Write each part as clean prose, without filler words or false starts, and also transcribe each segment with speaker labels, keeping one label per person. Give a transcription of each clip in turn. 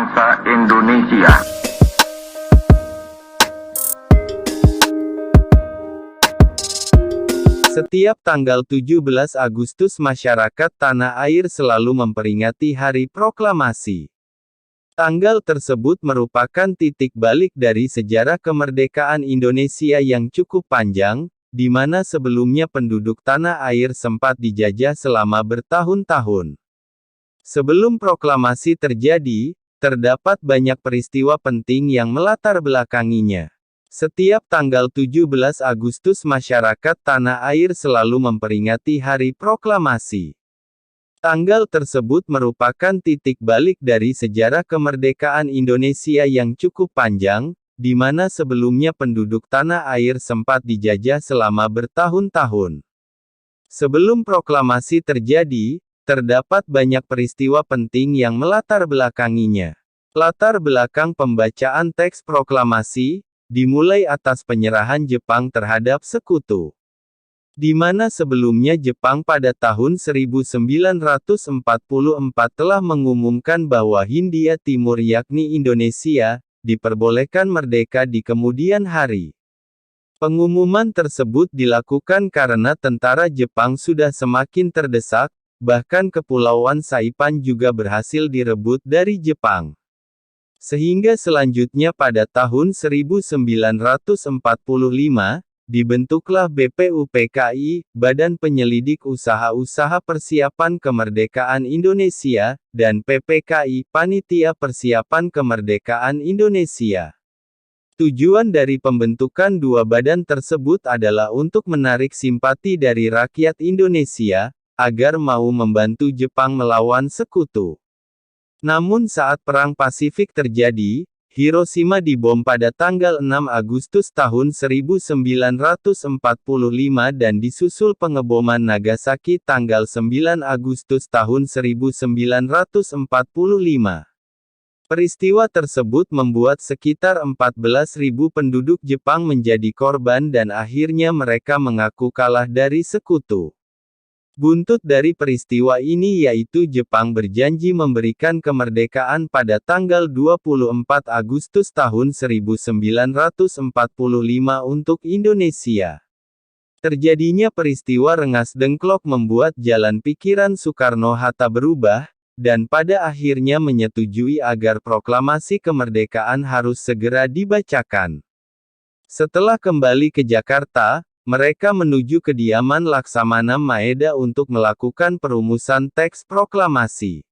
Speaker 1: bangsa Indonesia.
Speaker 2: Setiap tanggal 17 Agustus masyarakat tanah air selalu memperingati Hari Proklamasi. Tanggal tersebut merupakan titik balik dari sejarah kemerdekaan Indonesia yang cukup panjang, di mana sebelumnya penduduk tanah air sempat dijajah selama bertahun-tahun. Sebelum proklamasi terjadi, terdapat banyak peristiwa penting yang melatar belakanginya. Setiap tanggal 17 Agustus masyarakat tanah air selalu memperingati Hari Proklamasi. Tanggal tersebut merupakan titik balik dari sejarah kemerdekaan Indonesia yang cukup panjang, di mana sebelumnya penduduk tanah air sempat dijajah selama bertahun-tahun. Sebelum proklamasi terjadi, terdapat banyak peristiwa penting yang melatar belakanginya. Latar belakang pembacaan teks proklamasi dimulai atas penyerahan Jepang terhadap sekutu. Di mana sebelumnya Jepang pada tahun 1944 telah mengumumkan bahwa Hindia Timur yakni Indonesia, diperbolehkan merdeka di kemudian hari. Pengumuman tersebut dilakukan karena tentara Jepang sudah semakin terdesak, bahkan Kepulauan Saipan juga berhasil direbut dari Jepang. Sehingga selanjutnya pada tahun 1945, dibentuklah BPUPKI, Badan Penyelidik Usaha-Usaha Persiapan Kemerdekaan Indonesia, dan PPKI, Panitia Persiapan Kemerdekaan Indonesia. Tujuan dari pembentukan dua badan tersebut adalah untuk menarik simpati dari rakyat Indonesia, agar mau membantu Jepang melawan sekutu. Namun saat Perang Pasifik terjadi, Hiroshima dibom pada tanggal 6 Agustus tahun 1945 dan disusul pengeboman Nagasaki tanggal 9 Agustus tahun 1945. Peristiwa tersebut membuat sekitar 14.000 penduduk Jepang menjadi korban dan akhirnya mereka mengaku kalah dari sekutu. Buntut dari peristiwa ini yaitu Jepang berjanji memberikan kemerdekaan pada tanggal 24 Agustus tahun 1945 untuk Indonesia. Terjadinya peristiwa Rengas Dengklok membuat jalan pikiran Soekarno-Hatta berubah, dan pada akhirnya menyetujui agar proklamasi kemerdekaan harus segera dibacakan. Setelah kembali ke Jakarta, mereka menuju kediaman Laksamana Maeda untuk melakukan perumusan teks proklamasi.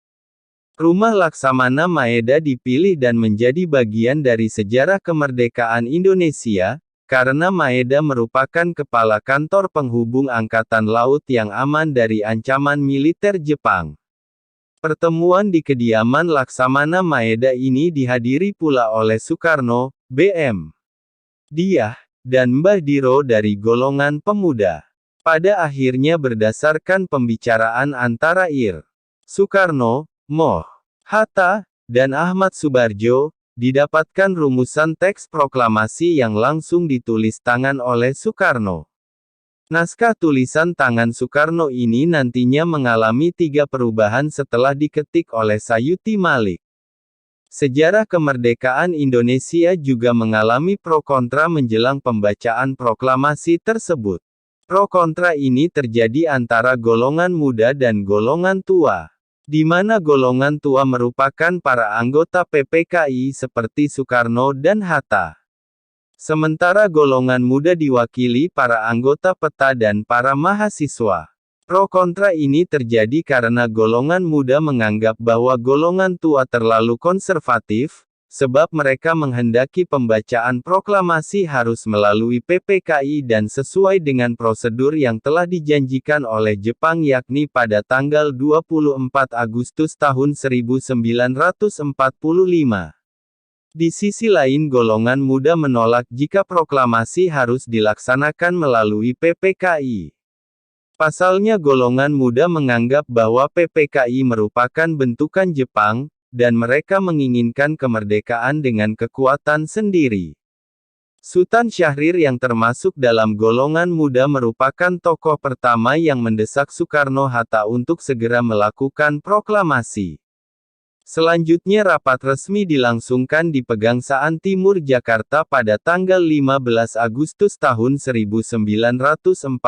Speaker 2: Rumah Laksamana Maeda dipilih dan menjadi bagian dari sejarah kemerdekaan Indonesia, karena Maeda merupakan kepala kantor penghubung Angkatan Laut yang aman dari ancaman militer Jepang. Pertemuan di kediaman Laksamana Maeda ini dihadiri pula oleh Soekarno, B.M. Diah, dan Mbah Diro dari golongan pemuda. Pada akhirnya berdasarkan pembicaraan antara Ir. Soekarno, Moh. Hatta, dan Ahmad Subarjo, didapatkan rumusan teks proklamasi yang langsung ditulis tangan oleh Soekarno. Naskah tulisan tangan Soekarno ini nantinya mengalami 3 perubahan setelah diketik oleh Sayuti Malik. Sejarah kemerdekaan Indonesia juga mengalami pro kontra menjelang pembacaan proklamasi tersebut. Pro kontra ini terjadi antara golongan muda dan golongan tua, di mana golongan tua merupakan para anggota PPKI seperti Soekarno dan Hatta. Sementara golongan muda diwakili para anggota PETA dan para mahasiswa. Pro kontra ini terjadi karena golongan muda menganggap bahwa golongan tua terlalu konservatif, sebab mereka menghendaki pembacaan proklamasi harus melalui PPKI dan sesuai dengan prosedur yang telah dijanjikan oleh Jepang yakni pada tanggal 24 Agustus tahun 1945. Di sisi lain golongan muda menolak jika proklamasi harus dilaksanakan melalui PPKI. Pasalnya golongan muda menganggap bahwa PPKI merupakan bentukan Jepang, dan mereka menginginkan kemerdekaan dengan kekuatan sendiri. Sultan Syahrir yang termasuk dalam golongan muda merupakan tokoh pertama yang mendesak Soekarno-Hatta untuk segera melakukan proklamasi. Selanjutnya rapat resmi dilangsungkan di Pegangsaan Timur Jakarta pada tanggal 15 Agustus tahun 1945.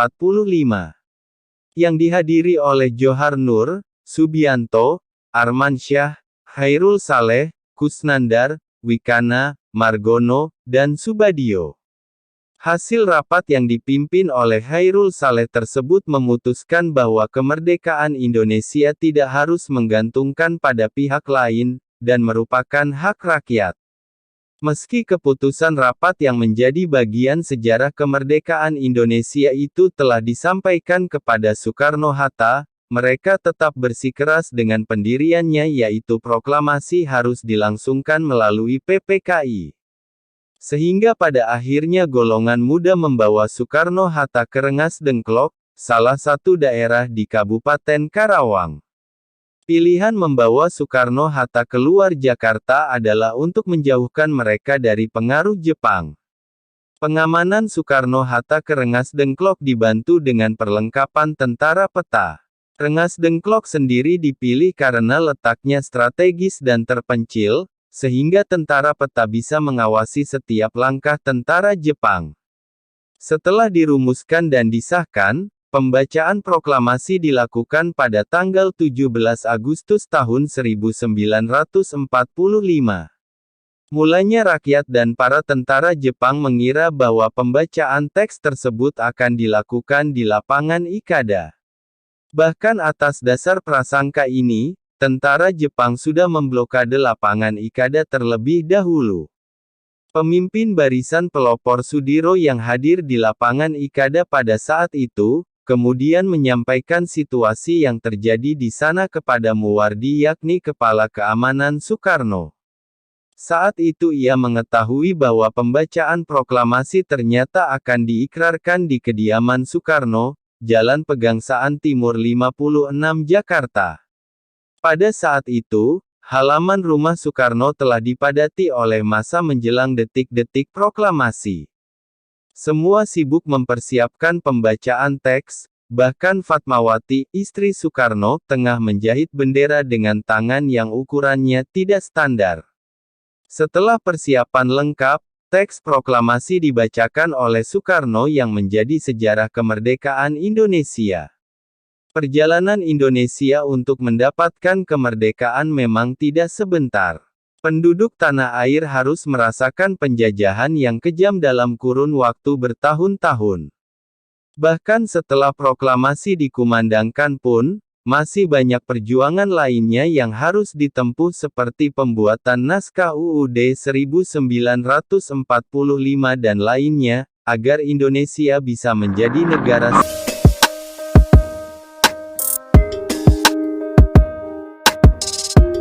Speaker 2: Yang dihadiri oleh Johar Nur, Subianto, Armansyah, Khairul Saleh, Kusnandar, Wikana, Margono, dan Subadio. Hasil rapat yang dipimpin oleh Khairul Saleh tersebut memutuskan bahwa kemerdekaan Indonesia tidak harus menggantungkan pada pihak lain, dan merupakan hak rakyat. Meski keputusan rapat yang menjadi bagian sejarah kemerdekaan Indonesia itu telah disampaikan kepada Soekarno-Hatta, mereka tetap bersikeras dengan pendiriannya, yaitu proklamasi harus dilangsungkan melalui PPKI. Sehingga pada akhirnya golongan muda membawa Soekarno-Hatta ke Rengas Dengklok, salah satu daerah di Kabupaten Karawang. Pilihan membawa Soekarno-Hatta keluar Jakarta adalah untuk menjauhkan mereka dari pengaruh Jepang. Pengamanan Soekarno-Hatta ke Rengas Dengklok dibantu dengan perlengkapan tentara peta. Rengas Dengklok sendiri dipilih karena letaknya strategis dan terpencil, sehingga tentara peta bisa mengawasi setiap langkah tentara Jepang. Setelah dirumuskan dan disahkan, pembacaan proklamasi dilakukan pada tanggal 17 Agustus tahun 1945. Mulanya rakyat dan para tentara Jepang mengira bahwa pembacaan teks tersebut akan dilakukan di lapangan Ikada. Bahkan atas dasar prasangka ini, tentara Jepang sudah memblokade lapangan Ikada terlebih dahulu. Pemimpin barisan pelopor Sudiro yang hadir di lapangan Ikada pada saat itu, kemudian menyampaikan situasi yang terjadi di sana kepada Muwardi, yakni Kepala Keamanan Soekarno. Saat itu ia mengetahui bahwa pembacaan proklamasi ternyata akan diikrarkan di kediaman Soekarno, Jalan Pegangsaan Timur 56 Jakarta. Pada saat itu, halaman rumah Soekarno telah dipadati oleh massa menjelang detik-detik proklamasi. Semua sibuk mempersiapkan pembacaan teks, bahkan Fatmawati, istri Soekarno, tengah menjahit bendera dengan tangan yang ukurannya tidak standar. Setelah persiapan lengkap, teks proklamasi dibacakan oleh Soekarno yang menjadi sejarah kemerdekaan Indonesia. Perjalanan Indonesia untuk mendapatkan kemerdekaan memang tidak sebentar. Penduduk tanah air harus merasakan penjajahan yang kejam dalam kurun waktu bertahun-tahun. Bahkan setelah proklamasi dikumandangkan pun, masih banyak perjuangan lainnya yang harus ditempuh seperti pembuatan naskah UUD 1945 dan lainnya, agar Indonesia bisa menjadi negara